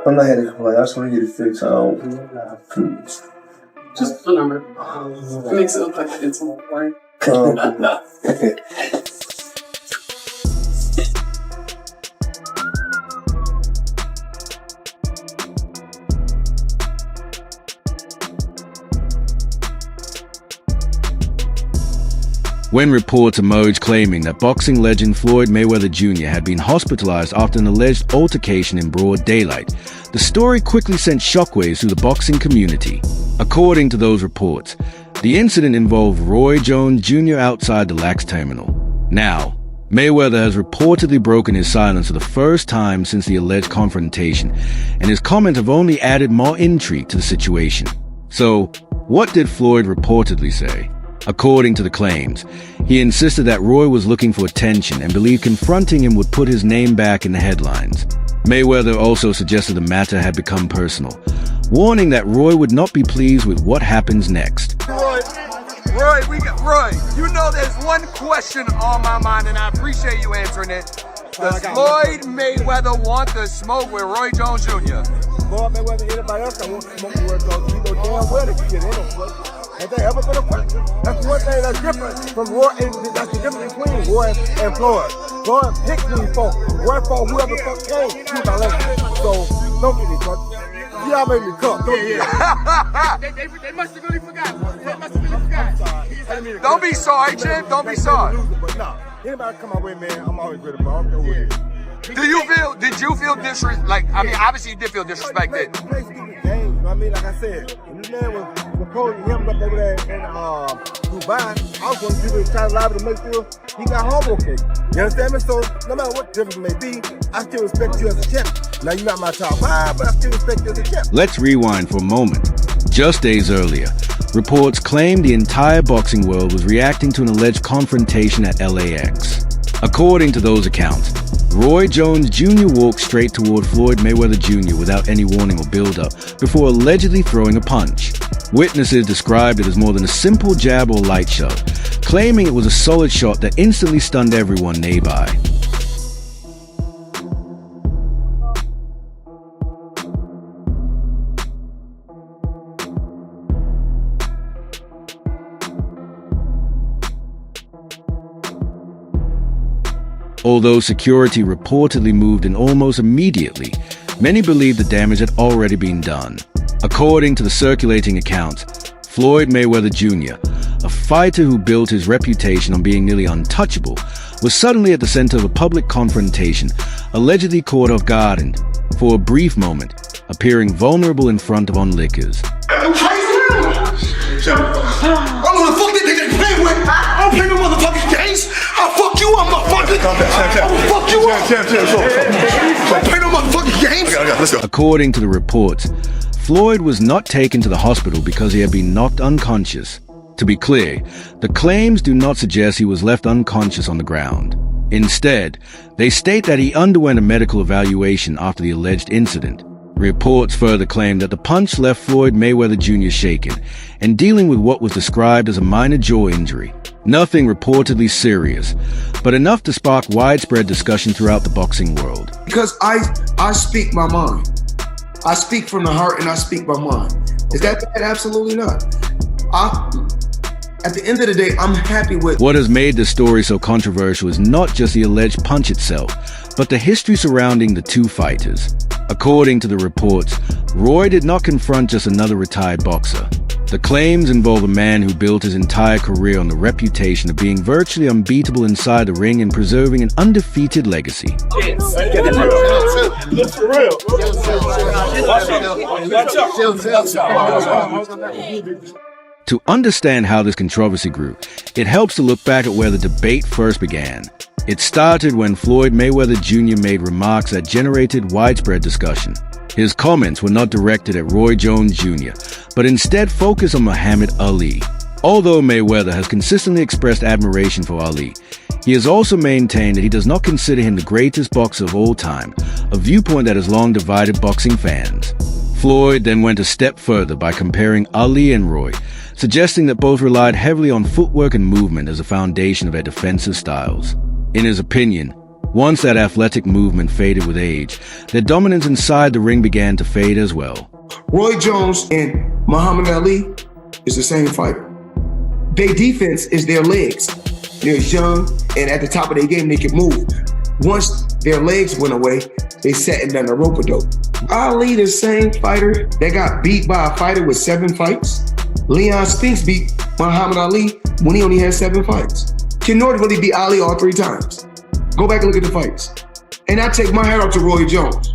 I'm not here to complain. I just want to get it fixed. Please. Just a number. It makes it look like I did something right. When reports emerged claiming that boxing legend Floyd Mayweather Jr. had been hospitalized after an alleged altercation in broad daylight, the story quickly sent shockwaves through the boxing community. According to those reports, the incident involved Roy Jones Jr. outside the Lax terminal. Now, Mayweather has reportedly broken his silence for the first time since the alleged confrontation, and his comments have only added more intrigue to the situation. So, what did Floyd reportedly say? According to the claims, he insisted that Roy was looking for attention and believed confronting him would put his name back in the headlines. Mayweather also suggested the matter had become personal, warning that Roy would not be pleased with what happens next. Roy, you know there's one question on my mind, and I appreciate you answering it. Does Floyd Mayweather want to smoke with Roy Jones Jr.? Floyd Mayweather, anybody else that wants to smoke with Roy Jones, you know damn well they can get in. Has there ever been a question? That's one thing that's different from Roy. That's the difference between Roy and Floyd. Floyd picked these folks. Roy fought whoever the fuck came. He was my legend. So don't get me drunk. Y'all made me cook. They must have really forgot. Don't be sorry, Chip. Don't be sorry. But nah, anybody come my way, man, I'm always ready, bro. I'm with it. Did you feel disrespect? Like, I mean, obviously you did feel disrespected. Play stupid games. I mean, like I said, when this man was proposing him up over there in Dubai, I was going to give it a try live to make sure he got home okay. You understand me? So no matter what difference may be, I still respect you as a champ. Now you're not my top five, but I still respect you as a champ. Let's rewind for a moment. Just days earlier, reports claimed the entire boxing world was reacting to an alleged confrontation at LAX. According to those accounts, Roy Jones Jr. walked straight toward Floyd Mayweather Jr. without any warning or build-up before allegedly throwing a punch. Witnesses described it as more than a simple jab or light shot, claiming it was a solid shot that instantly stunned everyone nearby. Although security reportedly moved in almost immediately, many believe the damage had already been done. According to the circulating accounts, Floyd Mayweather Jr., a fighter who built his reputation on being nearly untouchable, was suddenly at the center of a public confrontation, allegedly caught off guard and, for a brief moment, appearing vulnerable in front of onlookers. I don't know the fuck they play with. I don't play no motherfucking games. I'll fuck you up, motherfucker. I'll fuck you up. Don't play no motherfucking games. Let's go. According to the reports, Floyd was not taken to the hospital because he had been knocked unconscious. To be clear, the claims do not suggest he was left unconscious on the ground. Instead, they state that he underwent a medical evaluation after the alleged incident. Reports further claim that the punch left Floyd Mayweather Jr. shaken and dealing with what was described as a minor jaw injury. Nothing reportedly serious, but enough to spark widespread discussion throughout the boxing world. Because I speak my mind. I speak from the heart and I speak my mind. Is that bad? Absolutely not. At the end of the day, I'm happy with... What has made this story so controversial is not just the alleged punch itself, but the history surrounding the two fighters. According to the reports, Roy did not confront just another retired boxer. The claims involve a man who built his entire career on the reputation of being virtually unbeatable inside the ring and preserving an undefeated legacy. To understand how this controversy grew, it helps to look back at where the debate first began. It started when Floyd Mayweather Jr. made remarks that generated widespread discussion. His comments were not directed at Roy Jones Jr., but instead focused on Muhammad Ali. Although Mayweather has consistently expressed admiration for Ali, he has also maintained that he does not consider him the greatest boxer of all time, a viewpoint that has long divided boxing fans. Floyd then went a step further by comparing Ali and Roy, suggesting that both relied heavily on footwork and movement as a foundation of their defensive styles. In his opinion, Once that athletic movement faded with age, their dominance inside the ring began to fade as well. Roy Jones and Muhammad Ali is the same fighter. Their defense is their legs. They're young, and at the top of their game, they can move. Once their legs went away, they sat and done a rope-a-dope. Ali, the same fighter that got beat by a fighter with 7 fights. Leon Spinks beat Muhammad Ali when he only had 7 fights. Ken Norton really beat Ali all 3 times. Go back and look at the fights. And I take my hat off to Roy Jones.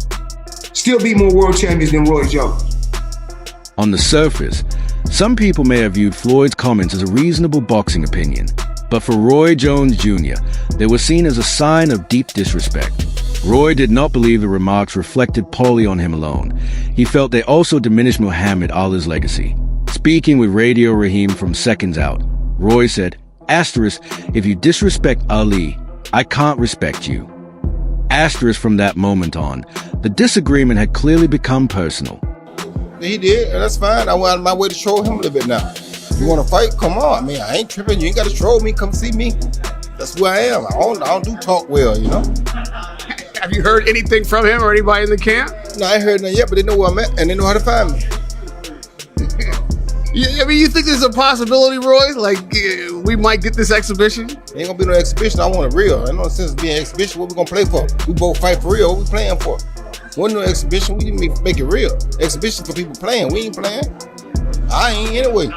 Still beat more world champions than Roy Jones. On the surface, some people may have viewed Floyd's comments as a reasonable boxing opinion, but for Roy Jones Jr., they were seen as a sign of deep disrespect. Roy did not believe the remarks reflected poorly on him alone. He felt they also diminished Muhammad Ali's legacy. Speaking with Radio Raheem from Seconds Out, Roy said, "Asterisk, if you disrespect Ali, I can't respect you." Asterisk from that moment on, the disagreement had clearly become personal. He did, and that's fine. I went out of my way to troll him a little bit now. You want to fight? Come on. I mean, I ain't tripping. You ain't got to troll me. Come see me. That's who I am. I don't do talk well, you know? Have you heard anything from him or anybody in the camp? No, I ain't heard nothing yet, but they know where I'm at, and they know how to find me. I mean, you think there's a possibility, Roy? Like, we might get this exhibition? Ain't gonna be no exhibition. I want it real. Ain't no sense being an exhibition. What we gonna play for? We both fight for real. What we playing for? Wasn't no exhibition. We didn't make it real. Exhibition for people playing. We ain't playing. I ain't anyway.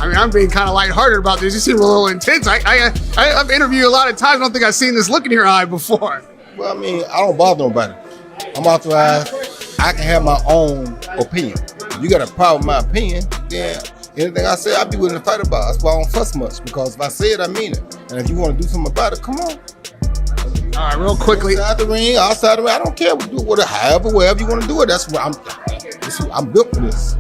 I mean, I'm being kind of lighthearted about this. You seem a little intense. I've interviewed you a lot of times. I don't think I've seen this look in your eye before. Well, I mean, I don't bother nobody. I'm authorized. I can have my own opinion. If you got a problem with my opinion, then anything I say, I'd be willing to fight about. That's why I don't fuss much, because if I say it, I mean it. And if you want to do something about it, come on. All right, real quickly. Outside the ring, I don't care. We do it wherever you want to do it. That's where I'm built for this.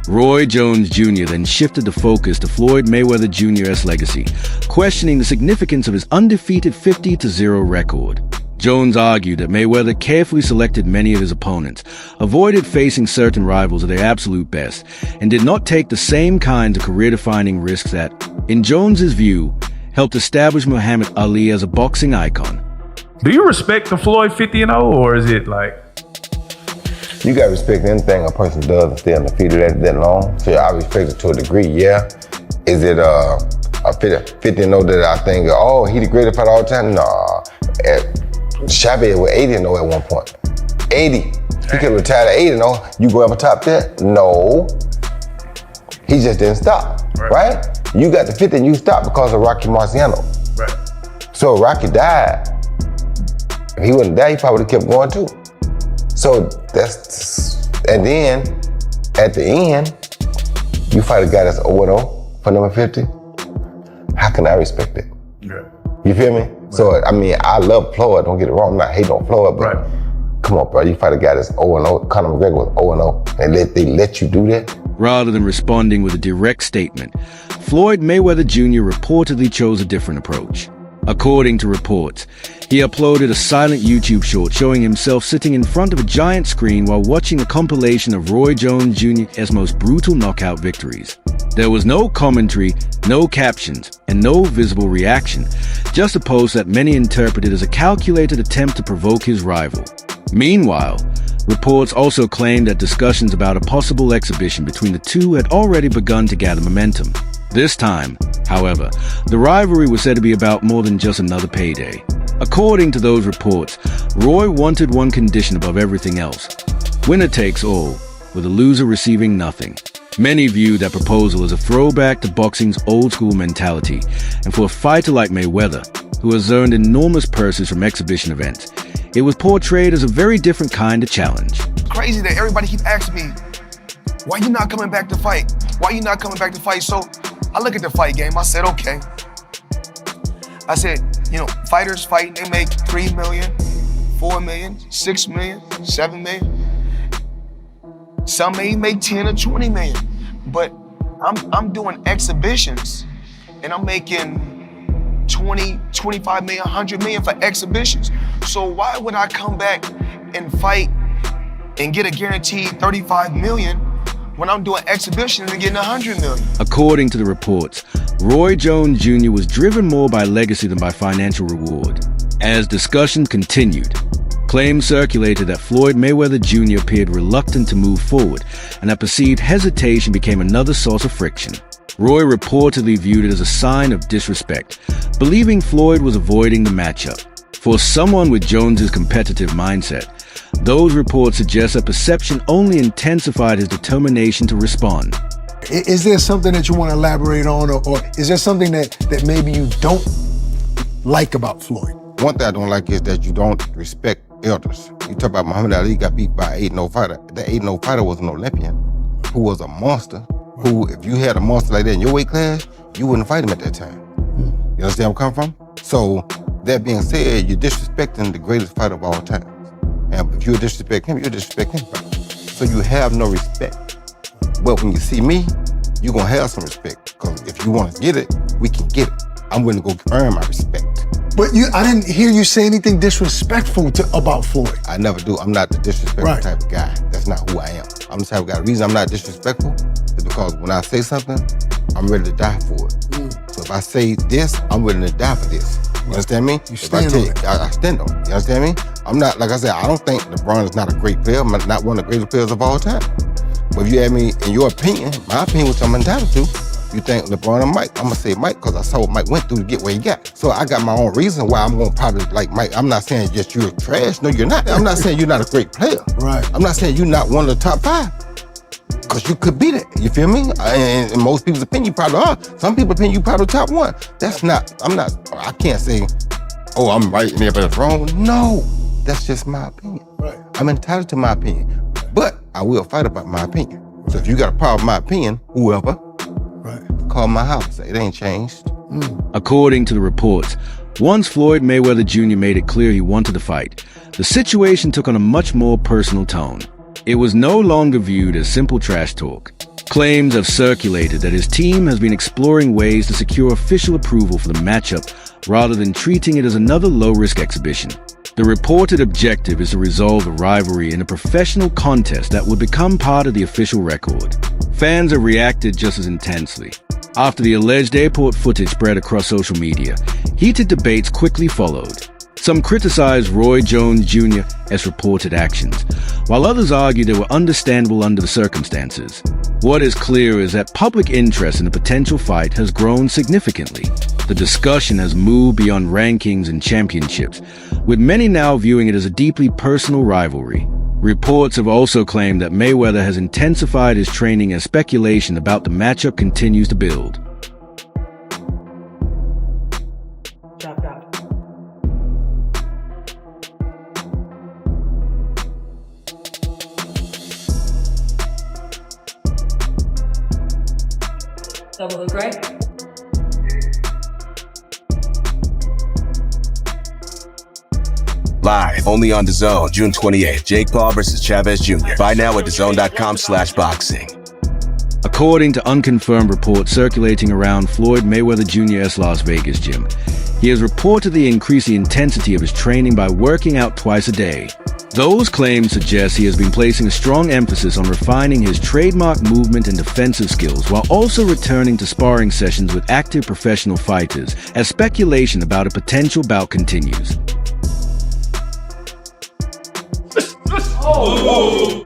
Roy Jones Jr. then shifted the focus to Floyd Mayweather Jr.'s legacy, questioning the significance of his undefeated 50-0 record. Jones argued that Mayweather carefully selected many of his opponents, avoided facing certain rivals at their absolute best, and did not take the same kinds of career-defining risks that, in Jones's view, helped establish Muhammad Ali as a boxing icon. Do you respect the Floyd 50-0, or is it like... You gotta respect anything a person does and stay undefeated that long. So I respect it to a degree, yeah. Is it a 50-0 that I think, oh, he the greatest fighter all the time? Nah. Chavez was 80-0 at one point. 80. He could have retired at 80-0. You go ever top that? No. He just didn't stop, right? You got the 50 and you stopped because of Rocky Marciano. Right. So Rocky died. If he wouldn't die, he probably would have kept going too. So and then at the end, you fight a guy that's 0-0 for number 50. How can I respect it? Yeah. You feel me? Right. So, I mean, I love Floyd, don't get it wrong, I'm not hating on Floyd, but come on, bro, you fight a guy that's 0-0, Conor McGregor was 0-0, and they let you do that? Rather than responding with a direct statement, Floyd Mayweather Jr. reportedly chose a different approach. According to reports, he uploaded a silent YouTube short showing himself sitting in front of a giant screen while watching a compilation of Roy Jones Jr.'s most brutal knockout victories. There was no commentary, no captions, and no visible reaction, just a post that many interpreted as a calculated attempt to provoke his rival. Meanwhile, reports also claimed that discussions about a possible exhibition between the two had already begun to gather momentum. This time, however, the rivalry was said to be about more than just another payday. According to those reports, Roy wanted one condition above everything else: winner takes all, with the loser receiving nothing. Many view that proposal as a throwback to boxing's old-school mentality, and for a fighter like Mayweather, who has earned enormous purses from exhibition events, it was portrayed as a very different kind of challenge. Crazy that everybody keep asking me, why you not coming back to fight? Why you not coming back to fight? So I look at the fight game, I said, okay. I said, fighters fighting, they make $3 million, $4 million, $6 million, $7 million. Some may make 10 or 20 million, but I'm doing exhibitions and I'm making 20, 25 million, 100 million for exhibitions. So why would I come back and fight and get a guaranteed 35 million when I'm doing exhibitions and getting 100 million? According to the reports, Roy Jones Jr. was driven more by legacy than by financial reward. As discussion continued, claims circulated that Floyd Mayweather Jr. appeared reluctant to move forward, and that perceived hesitation became another source of friction. Roy reportedly viewed it as a sign of disrespect, believing Floyd was avoiding the matchup. For someone with Jones's competitive mindset, those reports suggest that perception only intensified his determination to respond. Is there something that you want to elaborate on, or is there something that maybe you don't like about Floyd? One thing I don't like is that you don't respect elders. You talk about Muhammad Ali got beat by an 8-0 fighter. That 8-0 fighter was an Olympian who was a monster, who, if you had a monster like that in your weight class, you wouldn't fight him at that time. You understand where I'm coming from? So, that being said, you're disrespecting the greatest fighter of all time. And if you disrespect him, you disrespect him. So you have no respect. But when you see me, you're gonna have some respect. Because if you want to get it, we can get it. I'm willing to go earn my respect. But I didn't hear you say anything disrespectful about Floyd. I never do. I'm not the disrespectful type of guy. That's not who I am. I'm the type of guy. The reason I'm not disrespectful is because when I say something, I'm ready to die for it. So if I say this, I'm willing to die for this. You understand me? You stand on it. I stand on it. You understand me? I'm not, like I said, I don't think LeBron is not a great player. I'm not one of the greatest players of all time. But if you ask me, in your opinion, my opinion, which I'm entitled to, you think LeBron or Mike, I'm gonna say Mike because I saw what Mike went through to get where he got. So I got my own reason why I'm gonna probably like Mike. I'm not saying just you're trash. No, you're not. I'm not saying you're not a great player. Right. I'm not saying you're not one of the top 5. Because you could be that. You feel me? And in most people's opinion, you probably are. Some people's opinion, you probably top 1. That's not, I can't say, oh, I'm right and everybody's wrong. No, that's just my opinion. Right. I'm entitled to my opinion. But I will fight about my opinion. So if you got a problem with my opinion, whoever, call my house. It ain't changed. According to the reports, once Floyd Mayweather Jr. made it clear he wanted to fight, the situation took on a much more personal tone. It was no longer viewed as simple trash talk. Claims have circulated that his team has been exploring ways to secure official approval for the matchup rather than treating it as another low-risk exhibition. The reported objective is to resolve the rivalry in a professional contest that would become part of the official record. Fans have reacted just as intensely. After the alleged airport footage spread across social media, heated debates quickly followed. Some criticized Roy Jones Jr. as reported actions, while others argued they were understandable under the circumstances. What is clear is that public interest in the potential fight has grown significantly. The discussion has moved beyond rankings and championships, with many now viewing it as a deeply personal rivalry. Reports have also claimed that Mayweather has intensified his training as speculation about the matchup continues to build. Double hook right. Live, only on DAZN, June 28th. Jake Paul versus Chavez Jr. Buy now at DAZN.com/boxing. According to unconfirmed reports circulating around Floyd Mayweather Jr.'s Las Vegas gym, he has reportedly increased the intensity of his training by working out twice a day. Those claims suggest he has been placing a strong emphasis on refining his trademark movement and defensive skills while also returning to sparring sessions with active professional fighters as speculation about a potential bout continues. Oh.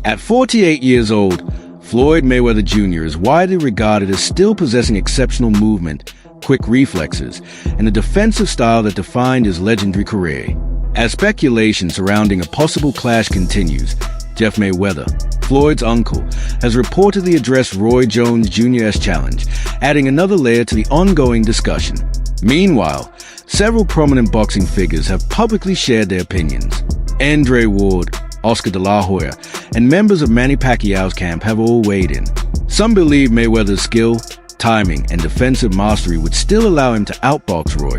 At 48 years old, Floyd Mayweather Jr. is widely regarded as still possessing exceptional movement, quick reflexes, and a defensive style that defined his legendary career. As speculation surrounding a possible clash continues, Jeff Mayweather, Floyd's uncle, has reportedly addressed Roy Jones Jr.'s challenge, adding another layer to the ongoing discussion. Meanwhile, several prominent boxing figures have publicly shared their opinions. Andre Ward, Oscar De La Hoya, and members of Manny Pacquiao's camp have all weighed in. Some believe Mayweather's skill, timing, and defensive mastery would still allow him to outbox Roy,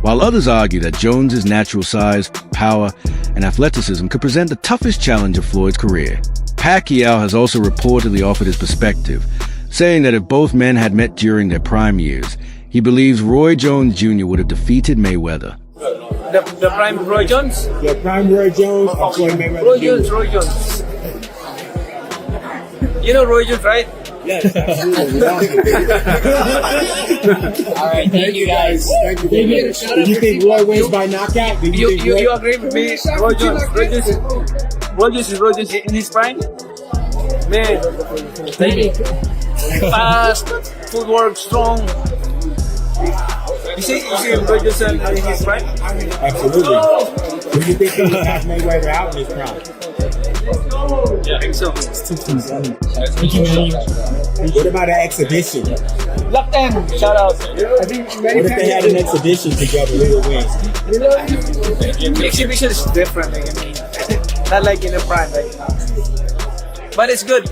while others argue that Jones's natural size, power, and athleticism could present the toughest challenge of Floyd's career. Pacquiao has also reportedly offered his perspective, saying that if both men had met during their prime years, he believes Roy Jones Jr. would have defeated Mayweather. The prime Roy Jones? The prime Roy Jones or Floyd Mayweather? Roy Jones. You know Roy Jones, right? Yes, absolutely. All right, thank you guys. Thank you. Did you think Roy wins by knockout? Did You agree with me? Roy Jones is in his prime? Man, fast, footwork, strong. You see Roy Jones in his prime? Absolutely. Do you think he will knock Mayweather out in his prime? Yeah, I think so. What about an exhibition? Lock them, shout out. What if they had an exhibition together? Who would win? Exhibition is different, like, I mean, not like in the prime, like, but it's good.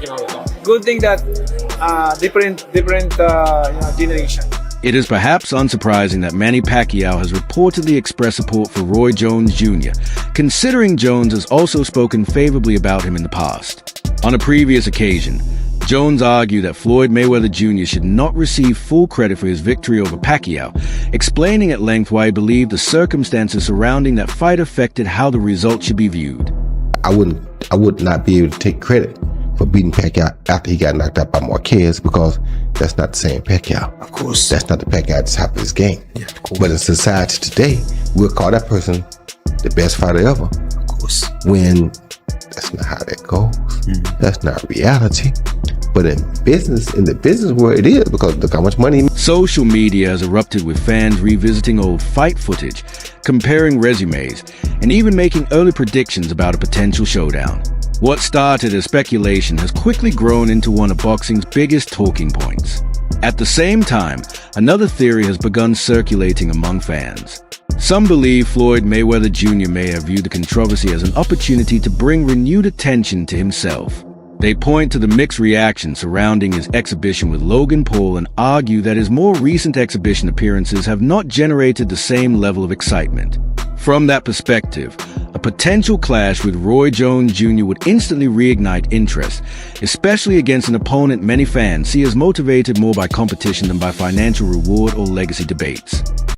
Good thing that different generation. It is perhaps unsurprising that Manny Pacquiao has reportedly expressed support for Roy Jones Jr., considering Jones has also spoken favorably about him in the past. On a previous occasion, Jones argued that Floyd Mayweather Jr. should not receive full credit for his victory over Pacquiao, explaining at length why he believed the circumstances surrounding that fight affected how the result should be viewed. I would not be able to take credit for beating Pacquiao after he got knocked out by Marquez, because that's not the same Pacquiao. Of course. That's not the Pacquiao at the top of his game. Yeah, of course. But in society today, we'll call that person the best fighter ever. Of course. When that's not how that goes. That's not reality. But in the business world, it is, because look how much money. Social media has erupted with fans revisiting old fight footage, comparing resumes, and even making early predictions about a potential showdown. What started as speculation has quickly grown into one of boxing's biggest talking points. At the same time, another theory has begun circulating among fans. Some believe Floyd Mayweather Jr. may have viewed the controversy as an opportunity to bring renewed attention to himself. They point to the mixed reaction surrounding his exhibition with Logan Paul and argue that his more recent exhibition appearances have not generated the same level of excitement. From that perspective, a potential clash with Roy Jones Jr. would instantly reignite interest, especially against an opponent many fans see as motivated more by competition than by financial reward or legacy debates.